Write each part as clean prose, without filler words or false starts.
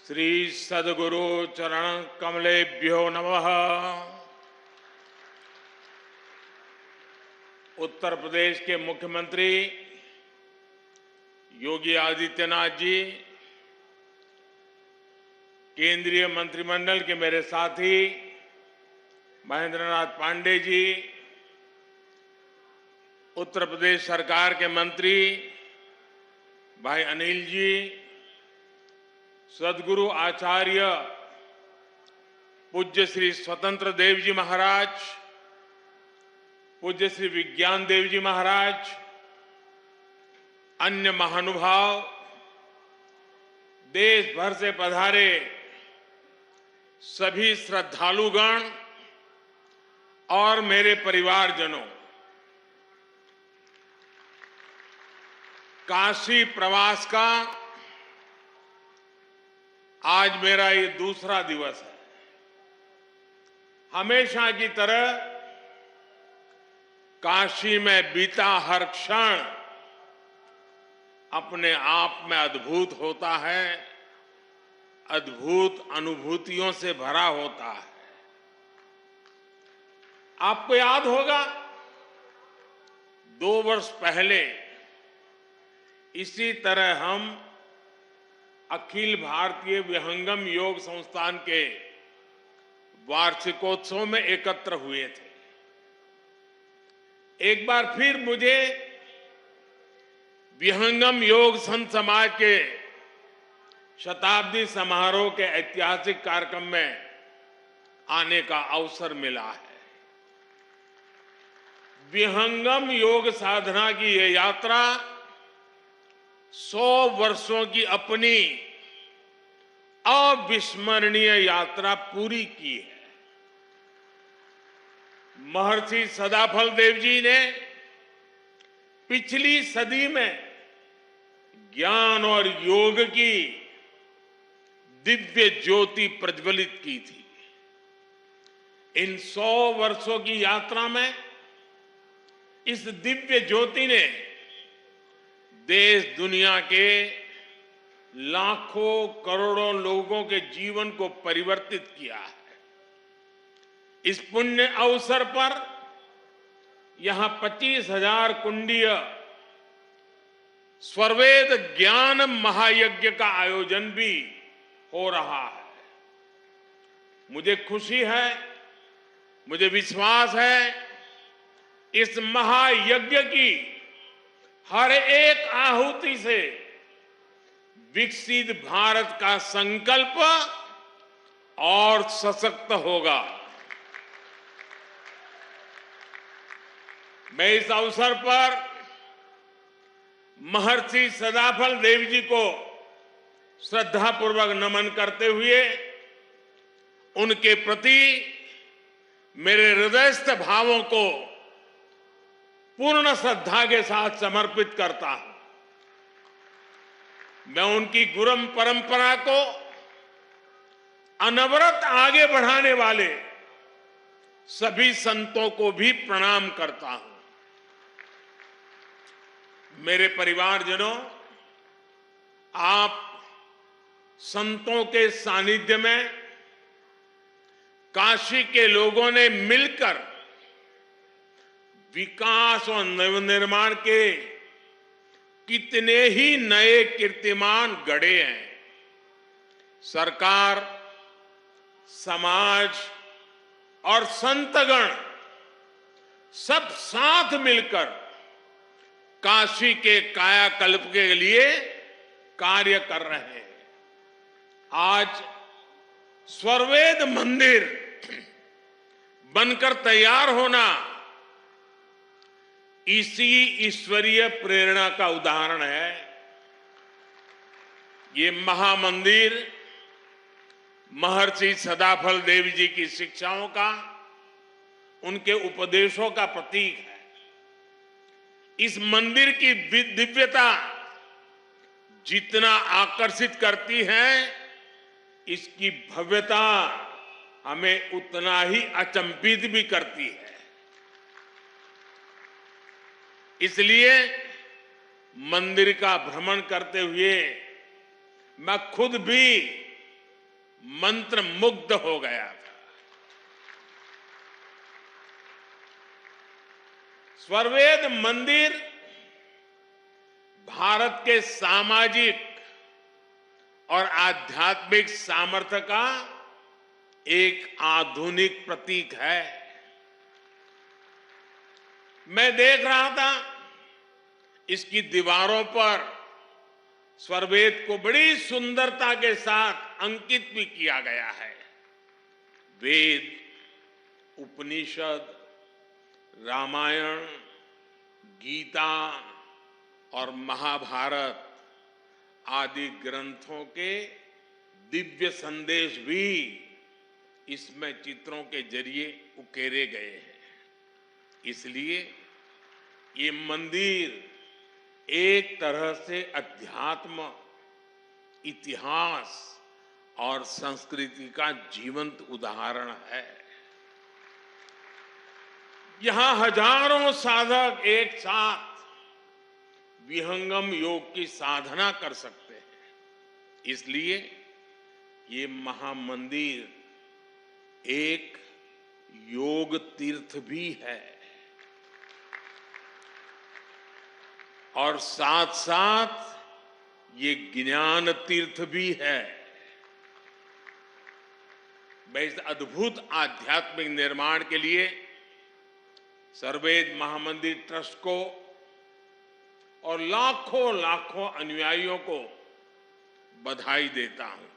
श्री सद्गुरु चरण कमलेभ्यो नमः। उत्तर प्रदेश के मुख्यमंत्री योगी आदित्यनाथ जी, केंद्रीय मंत्रिमंडल के मेरे साथी महेंद्र नाथ पांडे जी, उत्तर प्रदेश सरकार के मंत्री भाई अनिल जी, सद्गुरु आचार्य पूज्य श्री स्वतंत्र देव जी महाराज, पूज्य श्री विज्ञान देव जी महाराज, अन्य महानुभाव, देश भर से पधारे सभी श्रद्धालुगण और मेरे परिवारजनों, काशी प्रवास का आज मेरा ये दूसरा दिवस है। हमेशा की तरह काशी में बीता हर क्षण अपने आप में अद्भुत होता है, अद्भुत अनुभूतियों से भरा होता है। आपको याद होगा 2 वर्ष पहले इसी तरह हम अखिल भारतीय विहंगम योग संस्थान के वार्षिकोत्सव में एकत्र हुए थे। एक बार फिर मुझे विहंगम योग संत समाज के शताब्दी समारोह के ऐतिहासिक कार्यक्रम में आने का अवसर मिला है। विहंगम योग साधना की ये यात्रा 100 वर्षों की अपनी अविस्मरणीय यात्रा पूरी की है। महर्षि सदाफल देव जी ने पिछली सदी में ज्ञान और योग की दिव्य ज्योति प्रज्वलित की थी। इन 100 वर्षों की यात्रा में इस दिव्य ज्योति ने देश दुनिया के लाखों करोड़ों लोगों के जीवन को परिवर्तित किया है। इस पुण्य अवसर पर यहां 25,000 कुंडीय स्वरवेद ज्ञान महायज्ञ का आयोजन भी हो रहा है। मुझे खुशी है, मुझे विश्वास है, इस महायज्ञ की हर एक आहुति से विकसित भारत का संकल्प और सशक्त होगा। मैं इस अवसर पर महर्षि सदाफल देव जी को श्रद्धापूर्वक नमन करते हुए उनके प्रति मेरे हृदयस्थ भावों को पूर्ण श्रद्धा के साथ समर्पित करता हूं। मैं उनकी गुरु परंपरा को अनवरत आगे बढ़ाने वाले सभी संतों को भी प्रणाम करता हूं। मेरे परिवारजनों, आप संतों के सानिध्य में काशी के लोगों ने मिलकर विकास और नवनिर्माण के कितने ही नए कीर्तिमान गढ़े हैं। सरकार, समाज और संतगण सब साथ मिलकर काशी के कायाकल्प के लिए कार्य कर रहे हैं। आज स्वरवेद मंदिर बनकर तैयार होना इसी ईश्वरीय प्रेरणा का उदाहरण है। ये महामंदिर महर्षि सदाफल देव जी की शिक्षाओं का, उनके उपदेशों का प्रतीक है। इस मंदिर की दिव्यता जितना आकर्षित करती है, इसकी भव्यता हमें उतना ही अचंभित भी करती है। इसलिए मंदिर का भ्रमण करते हुए मैं खुद भी मंत्र मुग्ध हो गया था। स्वरवेद मंदिर भारत के सामाजिक और आध्यात्मिक सामर्थ्य का एक आधुनिक प्रतीक है। मैं देख रहा था इसकी दीवारों पर स्वरवेद को बड़ी सुंदरता के साथ अंकित भी किया गया है। वेद, उपनिषद, रामायण, गीता और महाभारत आदि ग्रंथों के दिव्य संदेश भी इसमें चित्रों के जरिए उकेरे गए हैं। इसलिए ये मंदिर एक तरह से अध्यात्म, इतिहास और संस्कृति का जीवंत उदाहरण है। यहां हजारों साधक एक साथ विहंगम योग की साधना कर सकते हैं। इसलिए ये महामंदिर एक योग तीर्थ भी है और साथ साथ ये ज्ञान तीर्थ भी है। मैं इस अद्भुत आध्यात्मिक निर्माण के लिए स्वरवेद महामंदिर ट्रस्ट को और लाखों लाखों अनुयायियों को बधाई देता हूं।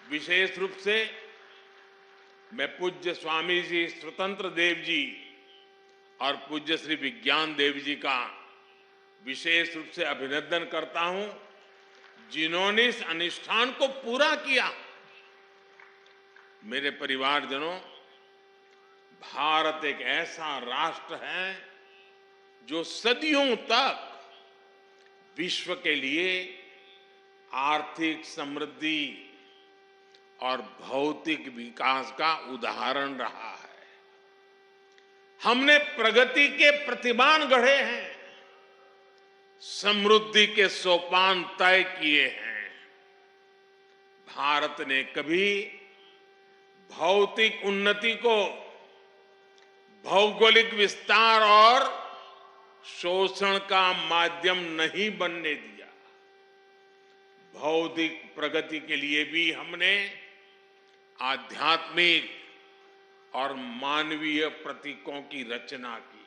विशेष रूप से मैं पूज्य स्वामी जी स्वतंत्र देव जी और पूज्य श्री विज्ञान देव जी का विशेष रूप से अभिनंदन करता हूं, जिन्होंने इस अनुष्ठान को पूरा किया। मेरे परिवारजनों, भारत एक ऐसा राष्ट्र है जो सदियों तक विश्व के लिए आर्थिक समृद्धि और भौतिक विकास का उदाहरण रहा है। हमने प्रगति के प्रतिमान गढ़े हैं, समृद्धि के सोपान तय किए हैं। भारत ने कभी भौतिक उन्नति को भौगोलिक विस्तार और शोषण का माध्यम नहीं बनने दिया। भौतिक प्रगति के लिए भी हमने आध्यात्मिक और मानवीय प्रतीकों की रचना की।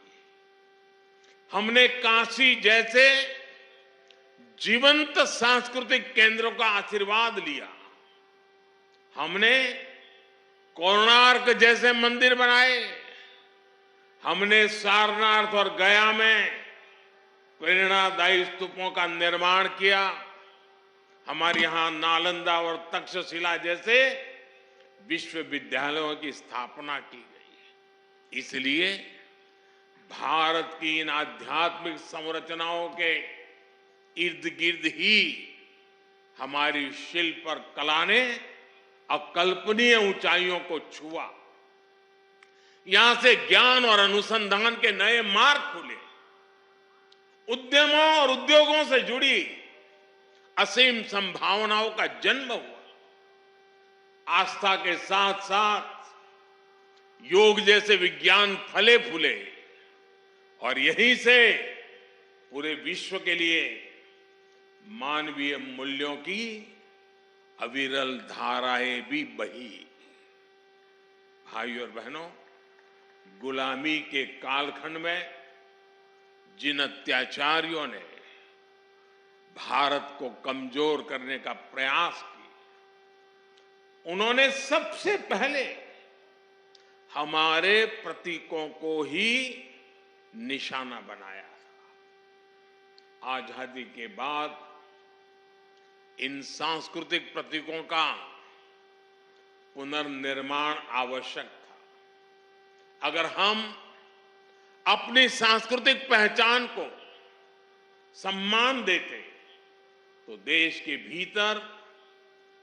हमने काशी जैसे जीवंत सांस्कृतिक केंद्रों का आशीर्वाद लिया। हमने कोणार्क जैसे मंदिर बनाए। हमने सारनाथ और गया में प्रेरणादायी स्तूपों का निर्माण किया। हमारे यहां नालंदा और तक्षशिला जैसे विश्वविद्यालयों की स्थापना की गई। इसलिए भारत की इन आध्यात्मिक संरचनाओं के इर्द गिर्द ही हमारी शिल्प और कला ने अकल्पनीय ऊंचाइयों को छुआ। यहां से ज्ञान और अनुसंधान के नए मार्ग खुले। उद्यमों और उद्योगों से जुड़ी असीम संभावनाओं का जन्म हुआ। आस्था के साथ साथ योग जैसे विज्ञान फले फूले और यहीं से पूरे विश्व के लिए मानवीय मूल्यों की अविरल धाराएं भी बही। भाइयों और बहनों, गुलामी के कालखंड में जिन अत्याचारियों ने भारत को कमजोर करने का प्रयास किया, उन्होंने सबसे पहले हमारे प्रतीकों को ही निशाना बनाया था। आजादी के बाद इन सांस्कृतिक प्रतीकों का पुनर्निर्माण आवश्यक था। अगर हम अपनी सांस्कृतिक पहचान को सम्मान देते तो देश के भीतर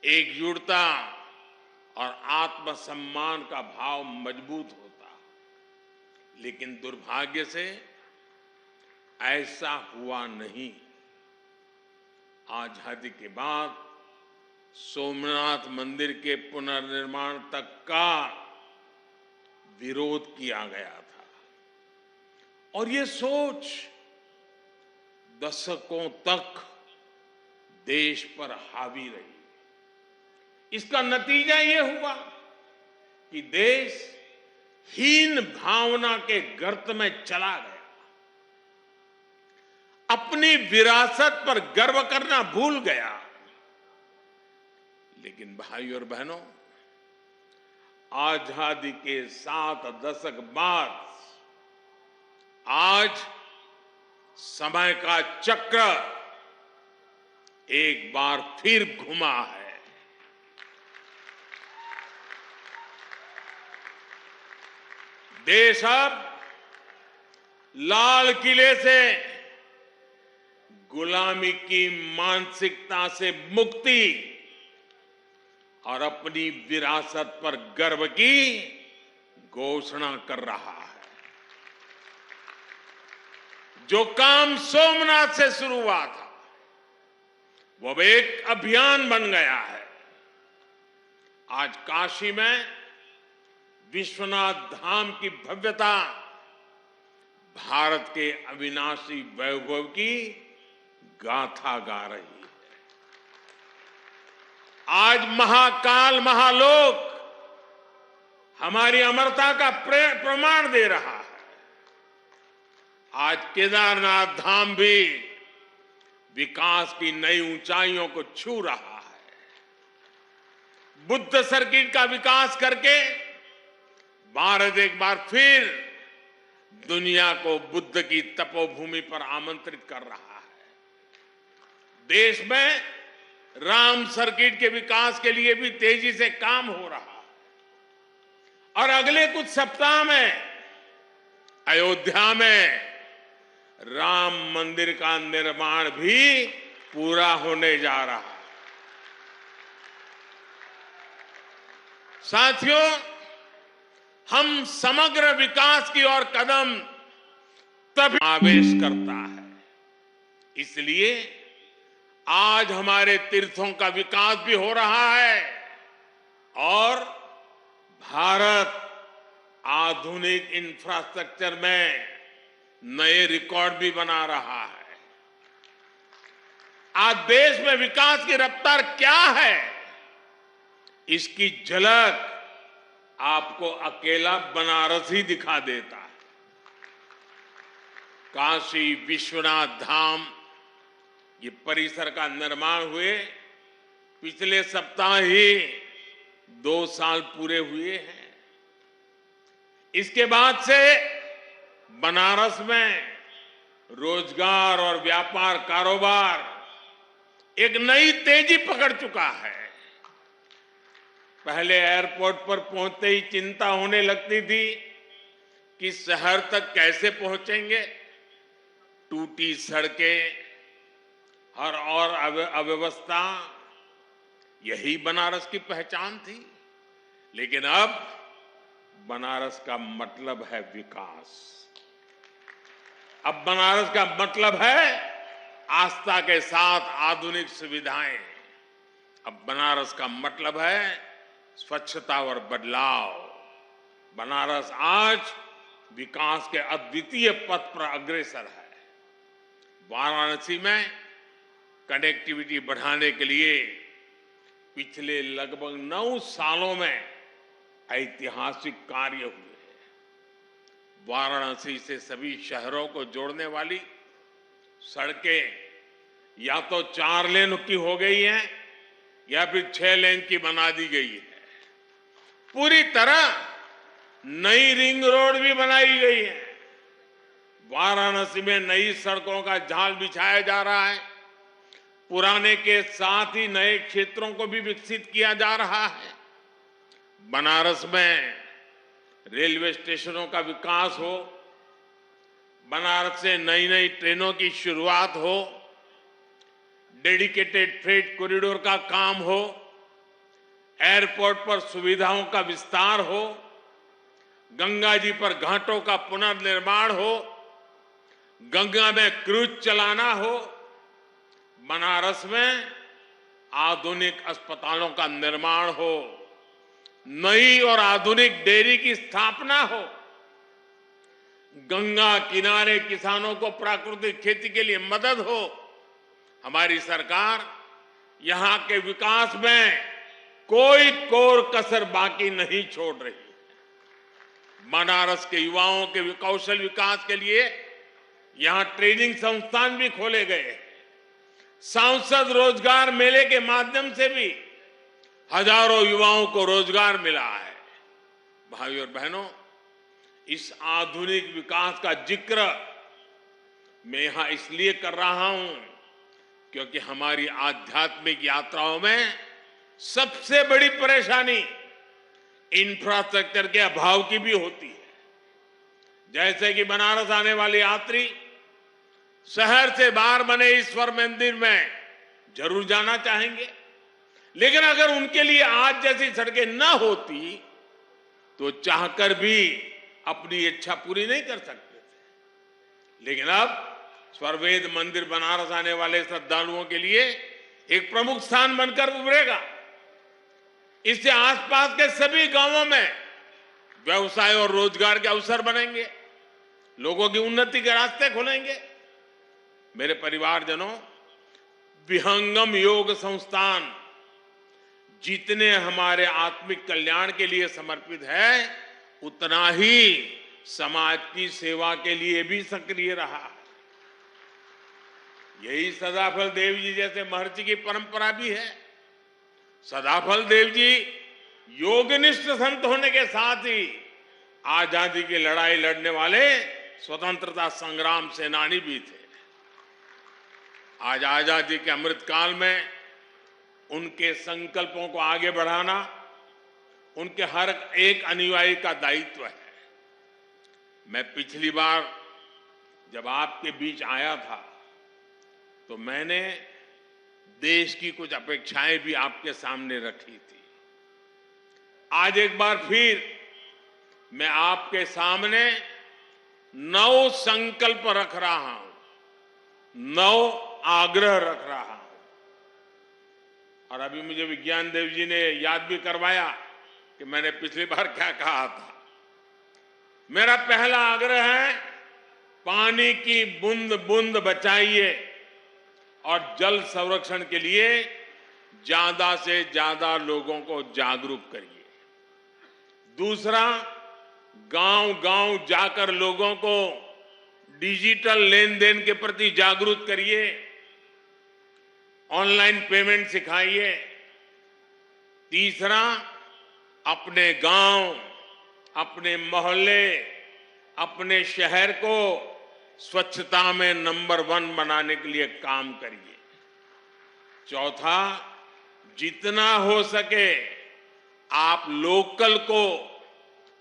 एकजुटता और आत्मसम्मान का भाव मजबूत होता। लेकिन दुर्भाग्य से ऐसा हुआ नहीं। आजादी के बाद सोमनाथ मंदिर के पुनर्निर्माण तक का विरोध किया गया था और ये सोच दशकों तक देश पर हावी रही। इसका नतीजा ये हुआ कि देश हीन भावना के गर्त में चला गया, अपनी विरासत पर गर्व करना भूल गया। लेकिन भाई और बहनों, आजादी के 7 दशक बाद आज समय का चक्र एक बार फिर घुमा है। देश अब लाल किले से गुलामी की मानसिकता से मुक्ति और अपनी विरासत पर गर्व की घोषणा कर रहा है। जो काम सोमनाथ से शुरू हुआ था वो अब एक अभियान बन गया है। आज काशी में विश्वनाथ धाम की भव्यता भारत के अविनाशी वैभव की गाथा गा रही है। आज महाकाल महालोक हमारी अमरता का प्रमाण दे रहा है। आज केदारनाथ धाम भी विकास की नई ऊंचाइयों को छू रहा है। बुद्ध सर्किट का विकास करके भारत एक बार फिर दुनिया को बुद्ध की तपोभूमि पर आमंत्रित कर रहा है। देश में राम सर्किट के विकास के लिए भी तेजी से काम हो रहा है और अगले कुछ सप्ताह में अयोध्या में राम मंदिर का निर्माण भी पूरा होने जा रहा है। साथियों, हम समग्र विकास की ओर कदम तभी आवेश करता है। इसलिए आज हमारे तीर्थों का विकास भी हो रहा है और भारत आधुनिक इंफ्रास्ट्रक्चर में नए रिकॉर्ड भी बना रहा है। आज देश में विकास की रफ्तार क्या है, इसकी झलक आपको अकेला बनारस ही दिखा देता है। काशी विश्वनाथ धाम ये परिसर का निर्माण हुए पिछले सप्ताह ही 2 साल पूरे हुए हैं। इसके बाद से बनारस में रोजगार और व्यापार कारोबार एक नई तेजी पकड़ चुका है। पहले एयरपोर्ट पर पहुंचते ही चिंता होने लगती थी कि शहर तक कैसे पहुंचेंगे। टूटी सड़कें और अव्यवस्था, यही बनारस की पहचान थी। लेकिन अब बनारस का मतलब है विकास। अब बनारस का मतलब है आस्था के साथ आधुनिक सुविधाएं। अब बनारस का मतलब है स्वच्छता और बदलाव। बनारस आज विकास के अद्वितीय पथ पर अग्रसर है। वाराणसी में कनेक्टिविटी बढ़ाने के लिए पिछले लगभग 9 सालों में ऐतिहासिक कार्य हुए हैं। वाराणसी से सभी शहरों को जोड़ने वाली सड़कें या तो 4 लेन की हो गई हैं या फिर 6 लेन की बना दी गई है। पूरी तरह नई रिंग रोड भी बनाई गई है। वाराणसी में नई सड़कों का जाल बिछाया जा रहा है। पुराने के साथ ही नए क्षेत्रों को भी विकसित किया जा रहा है। बनारस में रेलवे स्टेशनों का विकास हो, बनारस से नई नई ट्रेनों की शुरुआत हो, डेडिकेटेड फ्रेट कॉरिडोर का काम हो, एयरपोर्ट पर सुविधाओं का विस्तार हो, गंगा जी पर घाटों का पुनर्निर्माण हो, गंगा में क्रूज चलाना हो। बनारस में आधुनिक अस्पतालों का निर्माण हो, नई और आधुनिक डेयरी की स्थापना हो, गंगा किनारे किसानों को प्राकृतिक खेती के लिए मदद हो। हमारी सरकार यहां के विकास में कोई कोर कसर बाकी नहीं छोड़ रही। बनारस के युवाओं के कौशल विकास के लिए यहां ट्रेनिंग संस्थान भी खोले गए। सांसद रोजगार मेले के माध्यम से भी हजारों युवाओं को रोजगार मिला है। भाइयों और बहनों, इस आधुनिक विकास का जिक्र मैं यहां इसलिए कर रहा हूं क्योंकि हमारी आध्यात्मिक यात्राओं में सबसे बड़ी परेशानी इंफ्रास्ट्रक्चर के अभाव की भी होती है। जैसे कि बनारस आने वाले यात्री शहर से बाहर बने ईश्वर मंदिर में जरूर जाना चाहेंगे, लेकिन अगर उनके लिए आज जैसी सड़कें न होती तो चाहकर भी अपनी इच्छा पूरी नहीं कर सकते थे। लेकिन अब स्वर्वेद मंदिर बनारस आने वाले श्रद्धालुओं के लिए एक प्रमुख स्थान बनकर उभरेगा। इससे आसपास के सभी गांवों में व्यवसाय और रोजगार के अवसर बनेंगे, लोगों की उन्नति के रास्ते खुलेंगे। मेरे परिवारजनों, विहंगम योग संस्थान जितने हमारे आत्मिक कल्याण के लिए समर्पित है, उतना ही समाज की सेवा के लिए भी सक्रिय रहा है। यही सदाफल देव जी जैसे महर्षि की परंपरा भी है। सदाफल देव जी योगनिष्ठ संत होने के साथ ही आजादी की लड़ाई लड़ने वाले स्वतंत्रता संग्राम सेनानी भी थे। आज आजादी के अमृतकाल में उनके संकल्पों को आगे बढ़ाना उनके हर एक अनुयायी का दायित्व है। मैं पिछली बार जब आपके बीच आया था तो मैंने देश की कुछ अपेक्षाएं भी आपके सामने रखी थी। आज एक बार फिर मैं आपके सामने 9 संकल्प रख रहा हूं, 9 आग्रह रख रहा हूं। और अभी मुझे विज्ञान देव जी ने याद भी करवाया कि मैंने पिछली बार क्या कहा था। मेरा पहला आग्रह है, पानी की बूंद बूंद बचाइए और जल संरक्षण के लिए ज्यादा से ज्यादा लोगों को जागरूक करिए। दूसरा, गांव-गांव जाकर लोगों को डिजिटल लेन देन के प्रति जागरूक करिए, ऑनलाइन पेमेंट सिखाइए। तीसरा, अपने गांव, अपने मोहल्ले, अपने शहर को स्वच्छता में नंबर 1 बनाने के लिए काम करिए। चौथा, जितना हो सके आप लोकल को,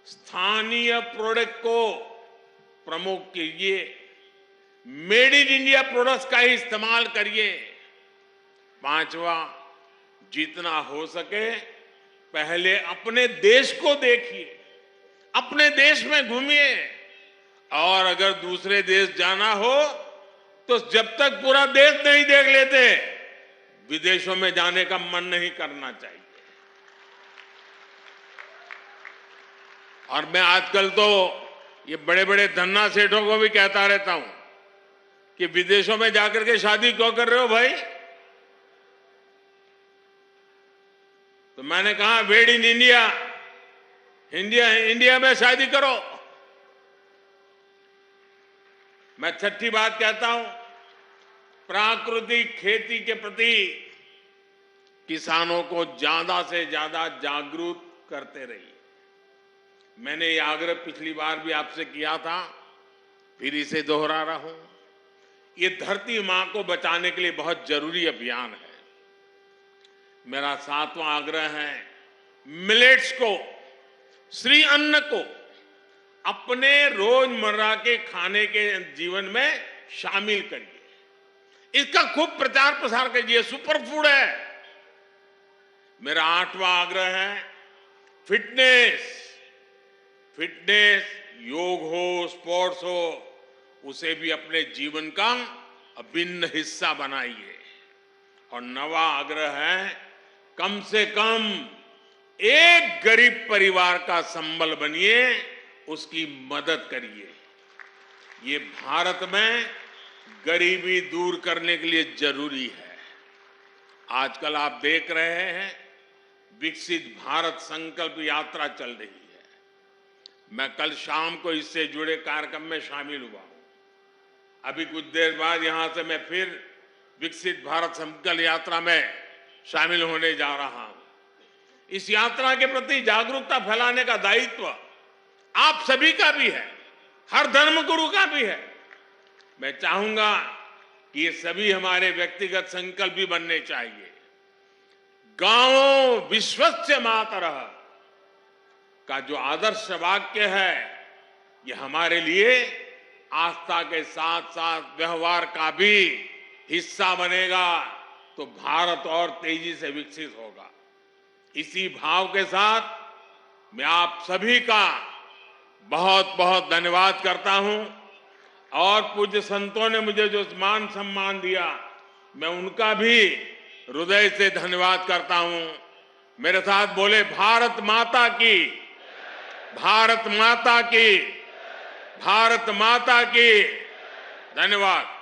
स्थानीय प्रोडक्ट को प्रमोट कीजिए, मेड इन इंडिया प्रोडक्ट्स का ही इस्तेमाल करिए। पांचवा, जितना हो सके पहले अपने देश को देखिए, अपने देश में घूमिए, और अगर दूसरे देश जाना हो तो जब तक पूरा देश नहीं देख लेते, विदेशों में जाने का मन नहीं करना चाहिए। और मैं आजकल तो ये बड़े बड़े धन्ना सेठों को भी कहता रहता हूं कि विदेशों में जाकर के शादी क्यों कर रहे हो भाई? तो मैंने कहा, मेड इन इंडिया, इंडिया में शादी करो। मैं छठी बात कहता हूं, प्राकृतिक खेती के प्रति किसानों को ज्यादा से ज्यादा जागरूक करते रहिए। मैंने ये आग्रह पिछली बार भी आपसे किया था, फिर इसे दोहरा रहा हूं। ये धरती मां को बचाने के लिए बहुत जरूरी अभियान है। मेरा 7वां आग्रह है, मिलेट्स को, श्री अन्न को अपने रोजमर्रा के खाने के जीवन में शामिल करिए। इसका खूब प्रचार प्रसार कीजिए, सुपर फूड है। मेरा 8वां आग्रह है, फिटनेस, योग हो, स्पोर्ट्स हो, उसे भी अपने जीवन का अभिन्न हिस्सा बनाइए। और नवा आग्रह है, कम से कम एक गरीब परिवार का संबल बनिए, उसकी मदद करिए। ये भारत में गरीबी दूर करने के लिए जरूरी है। आजकल आप देख रहे हैं, विकसित भारत संकल्प यात्रा चल रही है। मैं कल शाम को इससे जुड़े कार्यक्रम में शामिल हुआ हूं। अभी कुछ देर बाद यहां से मैं फिर विकसित भारत संकल्प यात्रा में शामिल होने जा रहा हूं। इस यात्रा के प्रति जागरूकता फैलाने का दायित्व आप सभी का भी है, हर धर्मगुरु का भी है। मैं चाहूंगा कि ये सभी हमारे व्यक्तिगत संकल्प भी बनने चाहिए। गांवों विश्वस्य मातरः का जो आदर्श वाक्य है, ये हमारे लिए आस्था के साथ साथ व्यवहार का भी हिस्सा बनेगा, तो भारत और तेजी से विकसित होगा। इसी भाव के साथ मैं आप सभी का बहुत बहुत धन्यवाद करता हूं, और पूज्य संतों ने मुझे जो मान सम्मान दिया, मैं उनका भी हृदय से धन्यवाद करता हूं। मेरे साथ बोले, भारत माता की, भारत माता की, भारत माता की। धन्यवाद।